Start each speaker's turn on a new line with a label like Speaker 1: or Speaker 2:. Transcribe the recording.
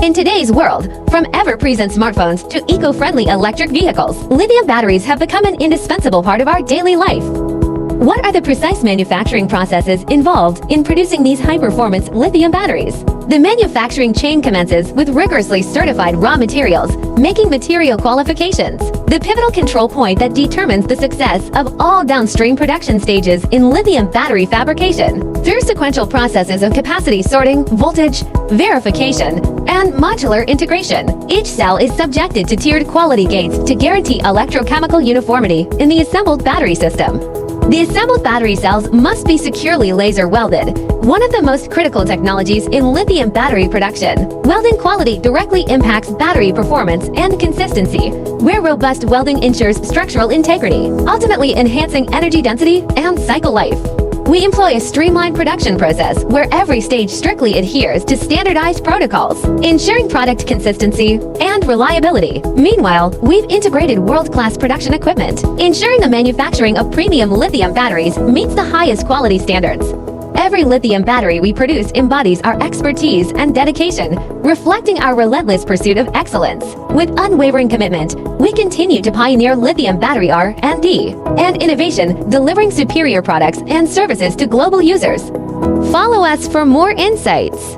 Speaker 1: In today's world, from ever-present smartphones to eco-friendly electric vehicles, lithium batteries have become an indispensable part of our daily life. What are the precise manufacturing processes involved in producing these high-performance lithium batteries? The manufacturing chain commences with rigorously certified raw materials, making material qualifications, the pivotal control point that determines the success of all downstream production stages in lithium battery fabrication. Through sequential processes of capacity sorting, voltage, verification, and modular integration, each cell is subjected to tiered quality gates to guarantee electrochemical uniformity in the assembled battery system. The assembled battery cells must be securely laser welded, one of the most critical technologies in lithium battery production. Welding quality directly impacts battery performance and consistency, where robust welding ensures structural integrity, ultimately enhancing energy density and cycle life. We employ a streamlined production process where every stage strictly adheres to standardized protocols, ensuring product consistency and reliability. Meanwhile, we've integrated world-class production equipment, ensuring the manufacturing of premium lithium batteries meets the highest quality standards. Every lithium battery we produce embodies our expertise and dedication, reflecting our relentless pursuit of excellence. With unwavering commitment, we continue to pioneer lithium battery R&D and innovation, delivering superior products and services to global users. Follow us for more insights.